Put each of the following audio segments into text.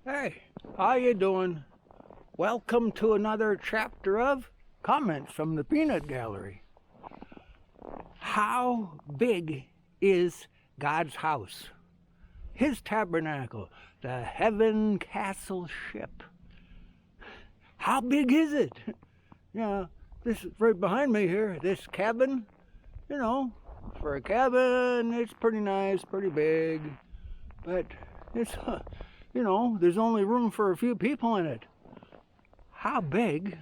Hey, how you doing? Welcome to another chapter of Comments from the Peanut Gallery. How big is God's house? His tabernacle, the heaven castle ship. How big is it? This right behind me here, this cabin, for a cabin, it's pretty nice, pretty big, but it's, there's only room for a few people in it. How big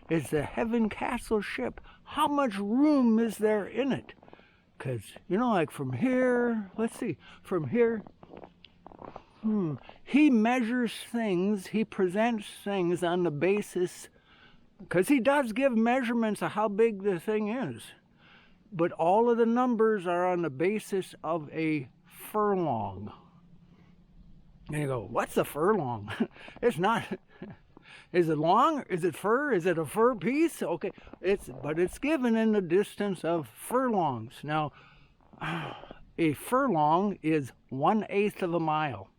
is the heaven castle ship? How much room is there in it? Because, like from here, let's see, from here, he measures things, he presents things on the basis, because he does give measurements of how big the thing is. But all of the numbers are on the basis of a furlong. And you go, what's a furlong? It's not, is it long? Is it fur? Is it a fur piece? Okay, but it's given in the distance of furlongs. Now, a furlong is 1/8 of a mile.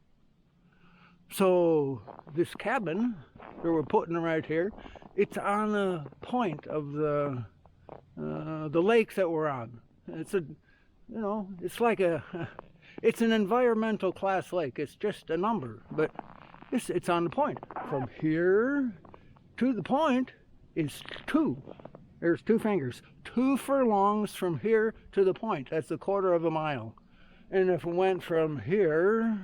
So this cabin that we're putting right here, it's on the point of the lake that we're on. It's it's an environmental class lake. It's just a number, but it's on the point. From here to the point is there's 2 fingers. 2 furlongs from here to the point. That's a 1/4 of a mile. And if it went from here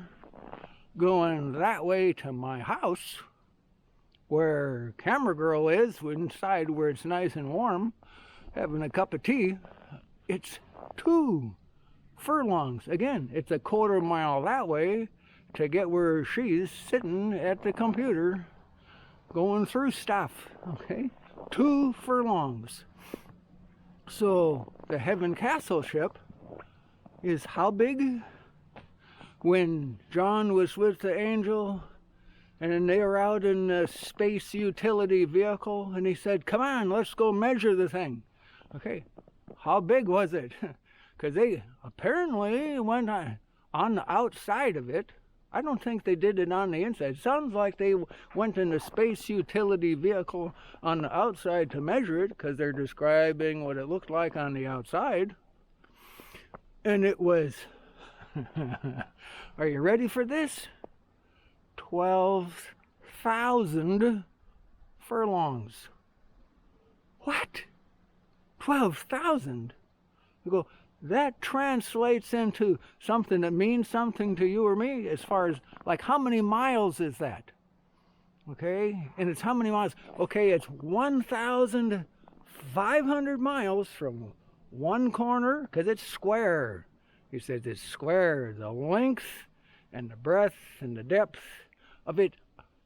going that way to my house, where Camera Girl is, inside where it's nice and warm, having a cup of tea, it's 2 furlongs. Again, it's a 1/4 mile that way to get where she's sitting at the computer going through stuff. Okay, 2 furlongs. So the heaven castle ship is how big? When John was with the angel and they were out in the space utility vehicle and he said, come on, let's go measure the thing. Okay, how big was it? Because they apparently went on the outside of it. I don't think they did it on the inside. It sounds like they went in the space utility vehicle on the outside to measure it, because they're describing what it looked like on the outside. And it was, are you ready for this? 12,000 furlongs. What? 12,000? You go, that translates into something that means something to you or me, as far as, like, how many miles is that? Okay, and it's how many miles? Okay, it's 1,500 miles from one corner, because it's square. He says it's square. The length and the breadth and the depth of it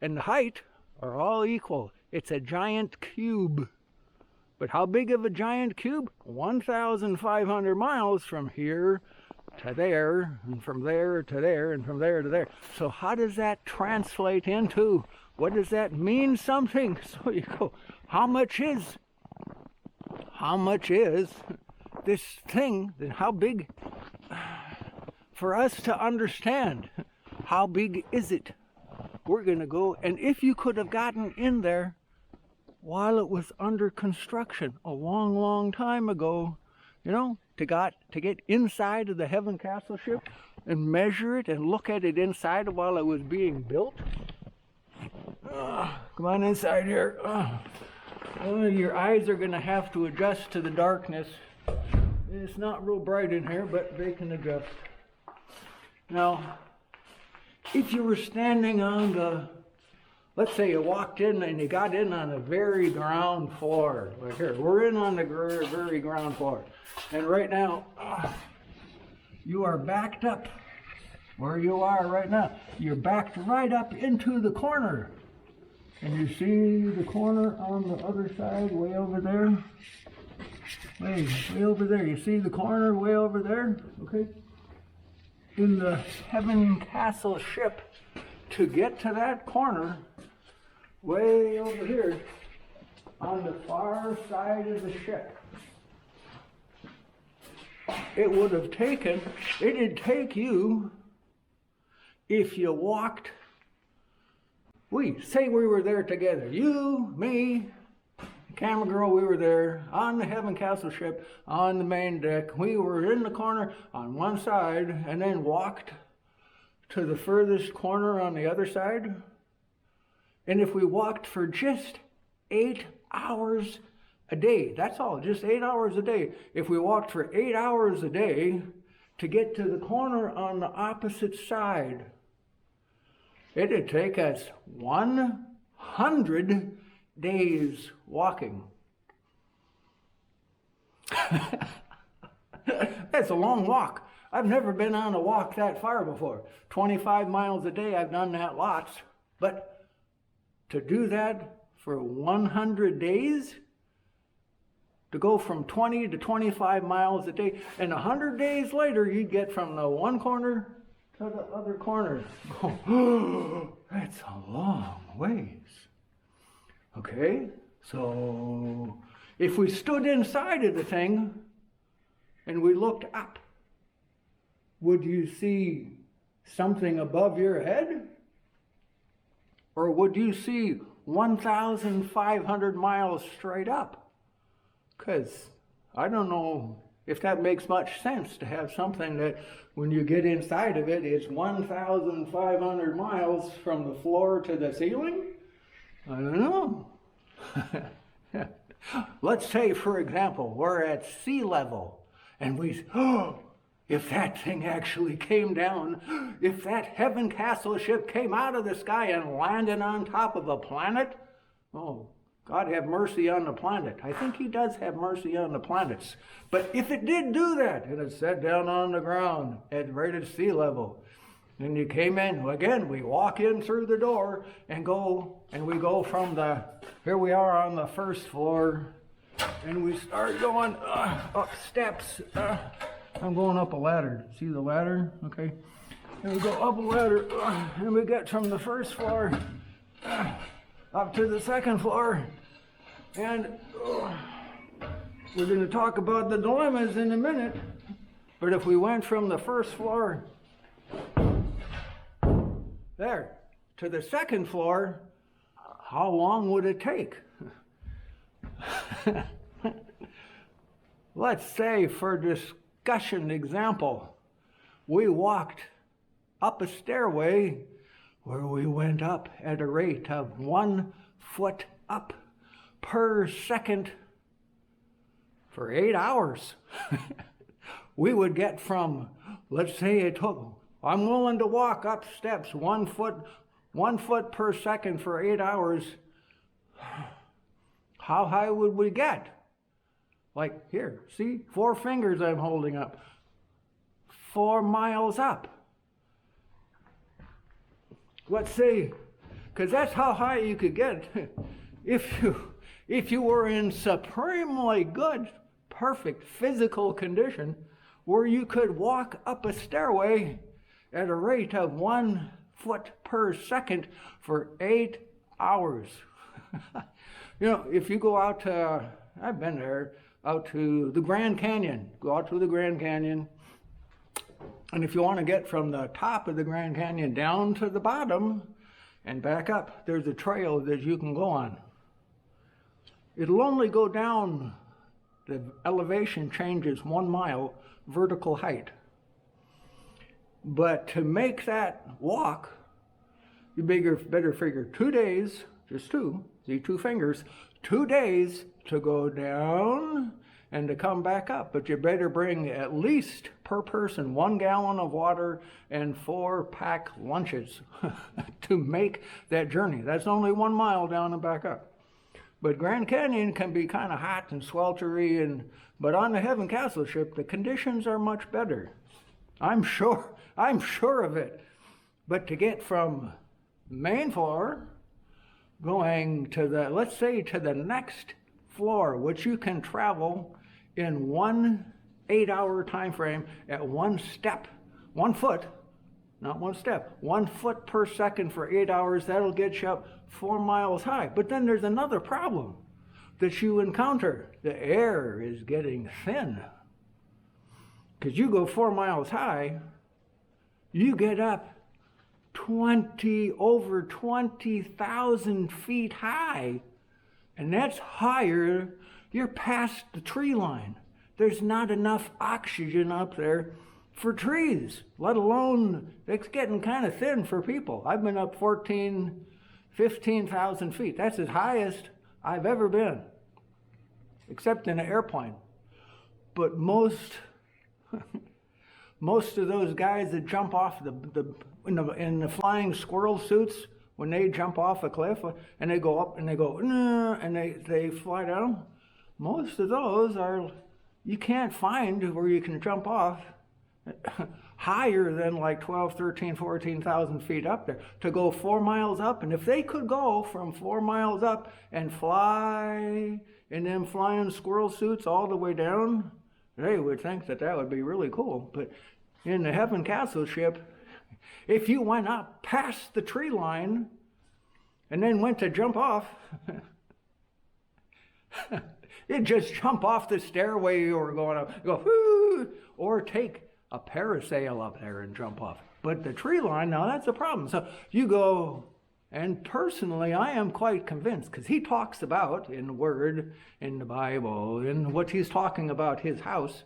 and the height are all equal. It's a giant cube. But how big of a giant cube? 1,500 miles from here to there, and from there to there, and from there to there. So how does that translate into? What does that mean something? So you go, how much is this thing? How big? For us to understand, how big is it? We're going to go, and if you could have gotten in there while it was under construction a long, long time ago, to get inside of the heaven castle ship and measure it and look at it inside while it was being built. Come on inside here. Your eyes are going to have to adjust to the darkness. It's not real bright in here, but they can adjust. Now, if you were standing on the, let's say you walked in and you got in on the very ground floor. Like here, we're in on the very ground floor. And right now, you are backed up where you are right now. You're backed right up into the corner. And you see the corner on the other side, way over there? Way over there. You see the corner way over there? Okay. In the heaven castle ship, to get to that corner, way over here, on the far side of the ship, it'd take you, if you walked We say we were there together. You, me, camera girl, we were there on the Heaven Castle ship on the main deck. We were in the corner on one side and then walked to the furthest corner on the other side. And if we walked for just 8 hours a day, that's all, just 8 hours a day. If we walked for 8 hours a day to get to the corner on the opposite side, it'd take us 100 days walking. That's a long walk. I've never been on a walk that far before. 25 miles a day, I've done that lots. But to do that for 100 days, to go from 20 to 25 miles a day, and 100 days later, you'd get from the one corner to the other corner. Oh, that's a long ways. Okay, so if we stood inside of the thing and we looked up, would you see something above your head? Or would you see 1,500 miles straight up? Because I don't know if that makes much sense to have something that when you get inside of it, it's 1,500 miles from the floor to the ceiling. I don't know. Let's say, for example, we're at sea level and if that thing actually came down, if that Heaven Castle ship came out of the sky and landed on top of a planet, oh, God have mercy on the planet. I think he does have mercy on the planets. But if it did do that, and it sat down on the ground at right at sea level, and you came in, again, we walk in through the door and we go from here we are on the first floor, and we start going up steps. I'm going up a ladder. See the ladder? Okay. And we go up a ladder, and we get from the first floor up to the second floor, and we're going to talk about the dilemmas in a minute. But if we went from the first floor there to the second floor, how long would it take? Let's say, for discussion example, we walked up a stairway where we went up at a rate of 1 foot up per second for 8 hours. We would get from, let's say I'm willing to walk up steps 1 foot per second for 8 hours. How high would we get? Like here, see, 4 fingers I'm holding up. 4 miles up. Let's say, because that's how high you could get if you were in supremely good, perfect physical condition, where you could walk up a stairway at a rate of 1 foot per second for 8 hours. You know, if you go out to, I've been there, out to the Grand Canyon, go out to the Grand Canyon, and if you want to get from the top of the Grand Canyon down to the bottom and back up, there's a trail that you can go on. It'll only go down, the elevation changes 1 mile vertical height. But to make that walk, you better figure 2 days, just 2, see 2 fingers, 2 days to go down and to come back up. But you better bring at least per person 1 gallon of water and 4 packed lunches to make that journey. That's only 1 mile down and back up. But Grand Canyon can be kind of hot and sweltery, but on the Heaven Castle ship, the conditions are much better. I'm sure of it. But to get from main floor going to let's say to the next floor, which you can travel in 1 8-hour time frame at 1 step, 1 foot, not 1 step, 1 foot per second for 8 hours, that'll get you up 4 miles high. But then there's another problem that you encounter. The air is getting thin. Because you go 4 miles high, you get up over 20,000 feet high. And that's higher. You're past the tree line. There's not enough oxygen up there for trees, let alone, it's getting kind of thin for people. I've been up 15,000 feet. That's the highest I've ever been, except in an airplane. But most of those guys that jump off in the flying squirrel suits, when they jump off a cliff and they go up and they go, and they fly down, most of those you can't find where you can jump off higher than like 12, 13, 14,000 feet up there to go 4 miles up. And if they could go from 4 miles up and fly in them flying squirrel suits all the way down, they would think that would be really cool. But in the Heaven Castle ship, if you went up past the tree line and then went to jump off, you'd just jump off the stairway you were going up, go, whoo, or take a parasail up there and jump off. But the tree line, now that's a problem. So you go, and personally, I am quite convinced, because he talks about in the Word, in the Bible, in what he's talking about his house,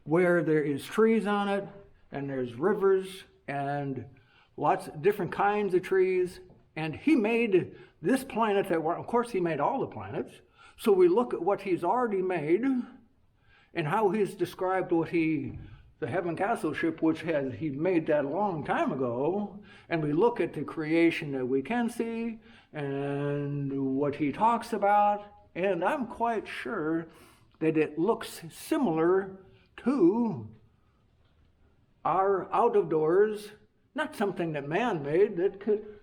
where there is trees on it, and there's rivers, and lots of different kinds of trees. And he made this planet of course, he made all the planets. So we look at what he's already made and how he's described the Heaven Castle ship, which he made that a long time ago, and we look at the creation that we can see and what he talks about, and I'm quite sure that it looks similar to our out of doors, not something that man made,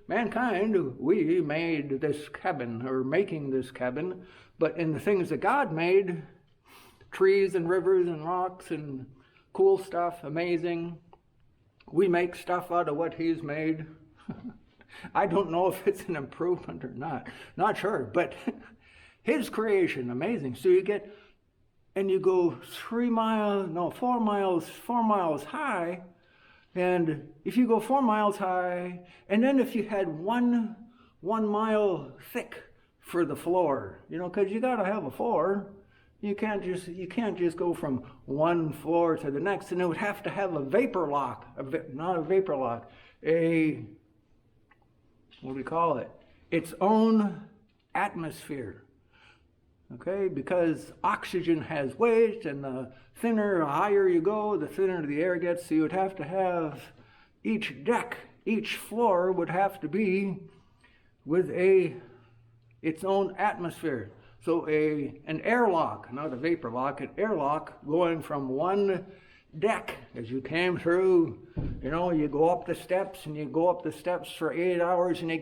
mankind, we made this cabin, or making this cabin, but in the things that God made, trees and rivers and rocks and cool stuff, amazing. We make stuff out of what he's made. I don't know if it's an improvement or not sure, but his creation, amazing. So you go 4 miles high, and if you go 4 miles high, and then if you had 1 mile thick for the floor, because you got to have a floor. You can't just go from one floor to the next, and it would have to have a vapor lock, not a vapor lock, what do we call it? Its own atmosphere. Okay, because oxygen has weight, and the higher you go, the thinner the air gets. So you would have to have each floor would have to be with its own atmosphere. So an airlock, not a vapor lock, an airlock going from one deck as you came through. You go up the steps, and you go up the steps for 8 hours, and you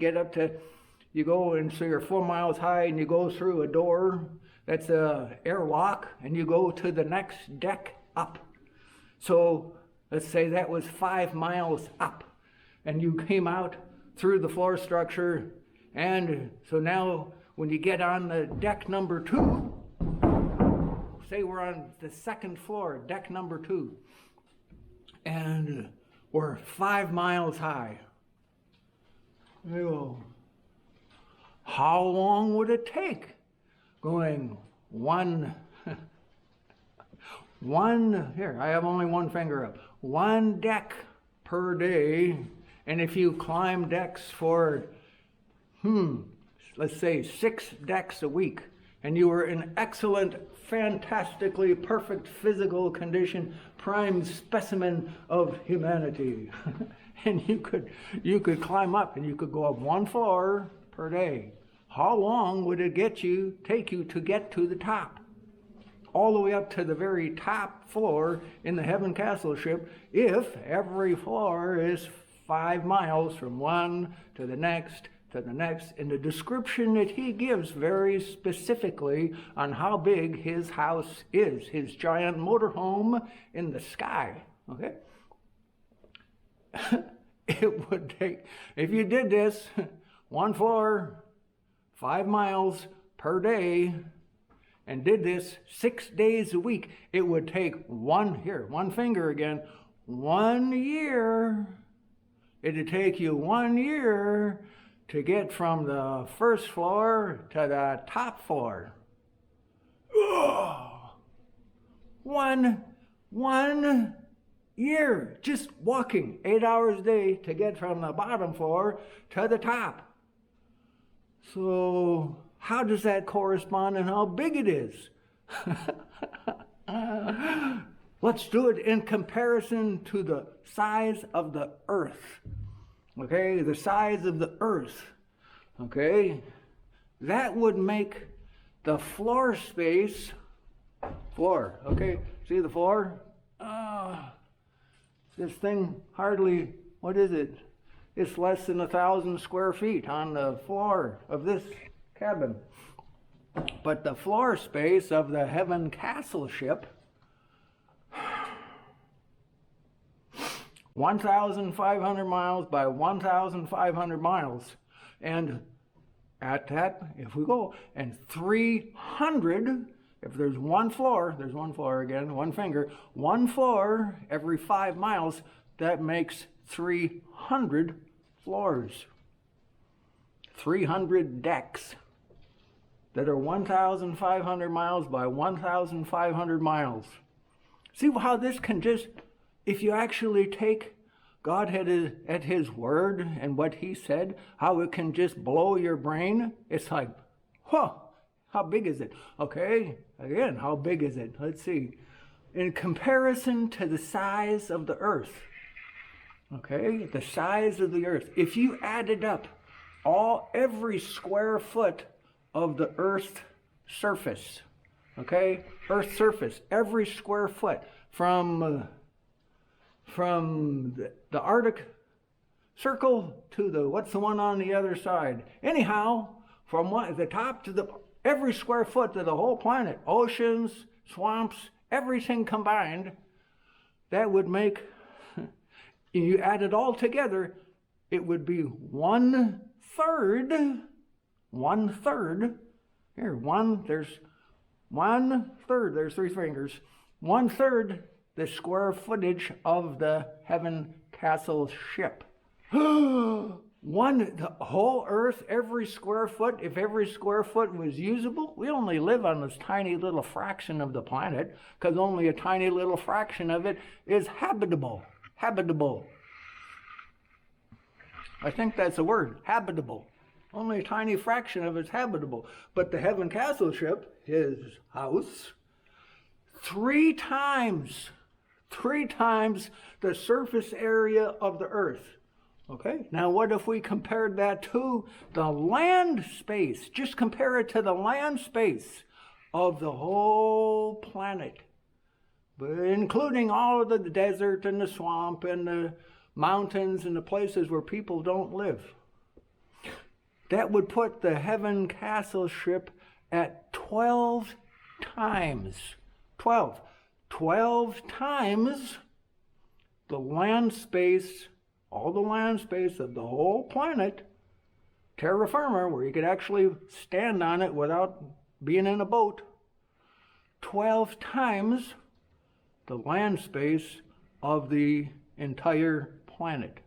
go, and so you're 4 miles high, and you go through a door. That's a airlock, and you go to the next deck up. So let's say that was 5 miles up, and you came out through the floor structure, and so now when you get on the deck number 2, say we're on the second floor, deck number 2, and we're 5 miles high. You go, how long would it take going here, I have only one finger up, 1 deck per day, and if you climb decks for, let's say 6 decks a week, and you were in excellent, fantastically perfect physical condition, prime specimen of humanity, and you could climb up, and you could go up 1 floor per day. How long would it take you to get to the top? All the way up to the very top floor in the Heaven Castle ship, if every floor is 5 miles from one to the next, and the description that he gives very specifically on how big his house is, his giant motorhome in the sky, okay? It would take, if you did this, 1 floor, 5 miles per day, and did this 6 days a week, it would take 1 finger again, 1 year it'd take you 1 year to get from the first floor to the top floor. Oh, one year just walking 8 hours a day to get from the bottom floor to the top. So how does that correspond and how big it is? Let's do it in comparison to the size of the earth. Okay, the size of the earth. Okay, that would make the floor space, okay, see the floor? This thing hardly, what is it? It's less than 1,000 square feet on the floor of this cabin. But the floor space of the Heaven Castle ship, 1,500 miles by 1,500 miles. And at that, if we go, and 300, if there's one floor again, one finger, one floor every 5 miles, that makes 300 floors. 300 decks that are 1,500 miles by 1,500 miles. See how this can just, if you actually take God at his word and what he said, how it can just blow your brain. It's like, how big is it? Okay, again, how big is it? Let's see. In comparison to the size of the earth, okay, the size of the earth, if you added up every square foot of the earth's surface, okay, earth's surface, every square foot from the Arctic Circle to what's the one on the other side? Anyhow, from the top to every square foot of the whole planet, oceans, swamps, everything combined, that would make, you add it all together, it would be 1/3, there's 1/3, there's 3 fingers, 1/3 the square footage of the Heaven Castle ship. The whole earth, every square foot, if every square foot was usable, we only live on this tiny little fraction of the planet, because only a tiny little fraction of it is habitable. I think that's a word, habitable. Only a tiny fraction of it's habitable. But the Heaven Castle ship, his house, 3 times the surface area of the earth. Okay, now what if we compared that to the land space? Just compare it to the land space of the whole planet, but including all of the desert and the swamp and the mountains and the places where people don't live. That would put the Heaven Castle ship at 12 times. 12 times the land space, all the land space of the whole planet, terra firma, where you could actually stand on it without being in a boat. 12 times the land space of the entire planet.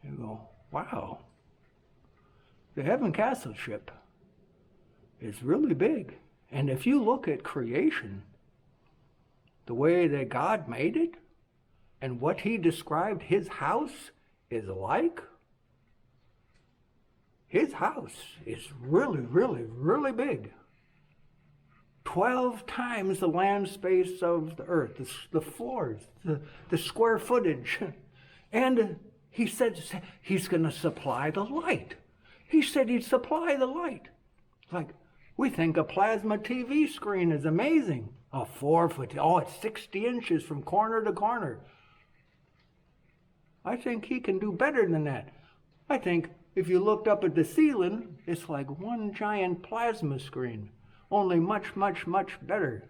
You go, wow. The Heaven Castle ship is really big. And if you look at creation, the way that God made it, and what he described his house is like, his house is really, really, really big. 12 times the land space of the earth, the floors, the square footage. And he said he's going to supply the light. He said he'd supply the light. Like, we think a plasma TV screen is amazing. A 4-foot, it's 60 inches from corner to corner. I think he can do better than that. I think if you looked up at the ceiling, it's like one giant plasma screen, only much, much, much better.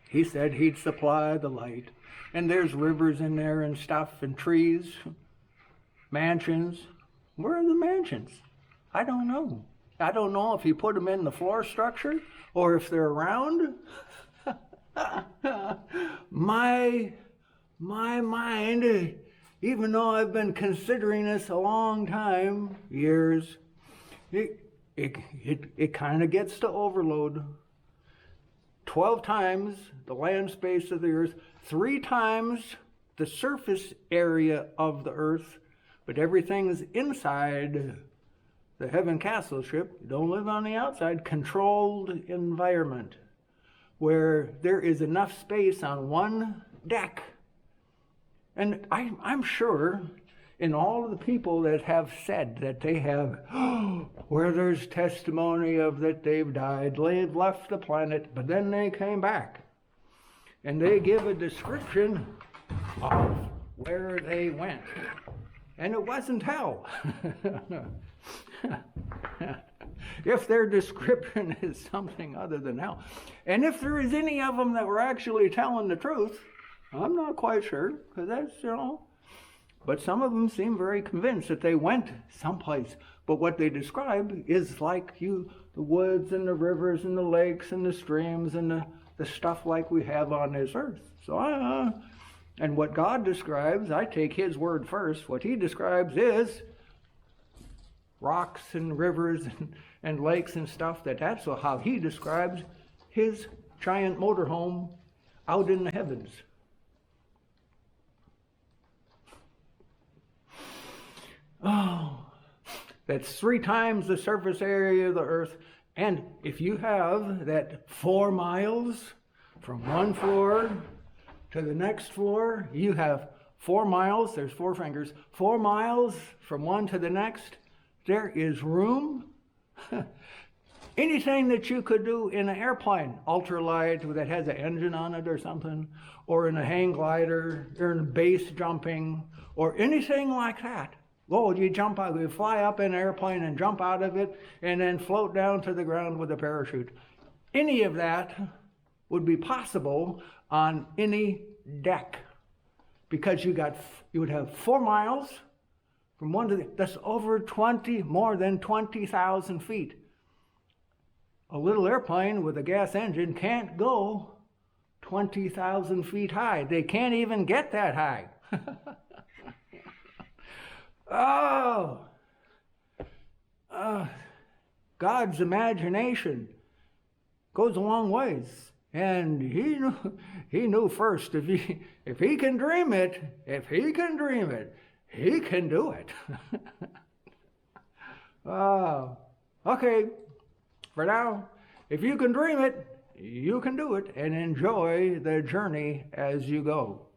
He said he'd supply the light. And there's rivers in there and stuff and trees, mansions. Where are the mansions? I don't know. I don't know if you put them in the floor structure or if they're around. My mind even though I've been considering this a long time, years, it kind of gets to overload. 12 times the land space of the earth, 3 times the surface area of the earth, but everything's inside the heaven castle ship. You don't live on the outside. Controlled environment where there is enough space on one deck. And I'm sure in all of the people that have said that they have, where there's testimony of that they've died, they've left the planet, but then they came back. And they give a description of where they went. And it wasn't hell. If their description is something other than hell. And if there is any of them that were actually telling the truth, I'm not quite sure, because that's, but some of them seem very convinced that they went someplace. But what they describe is like the woods and the rivers and the lakes and the streams and the stuff like we have on this earth. So, and what God describes, I take his word first. What he describes is rocks and rivers and lakes and stuff. That's how he describes his giant motorhome out in the heavens. Oh, that's 3 times the surface area of the earth. And if you have that 4 miles from one floor to the next floor, you have 4 miles, there's 4 fingers, 4 miles from one to the next, there is room. Anything that you could do in an airplane, ultralight that has an engine on it or something, or in a hang glider, or in base jumping, or anything like that. Oh, you jump out, you fly up in an airplane and jump out of it, and then float down to the ground with a parachute. Any of that would be possible on any deck, because you would have 4 miles from one to the, that's over more than 20,000 feet. A little airplane with a gas engine can't go 20,000 feet high. They can't even get that high. God's imagination goes a long ways, and he knew first if he can dream it, he can do it. Okay, for now, if you can dream it, you can do it, and enjoy the journey as you go.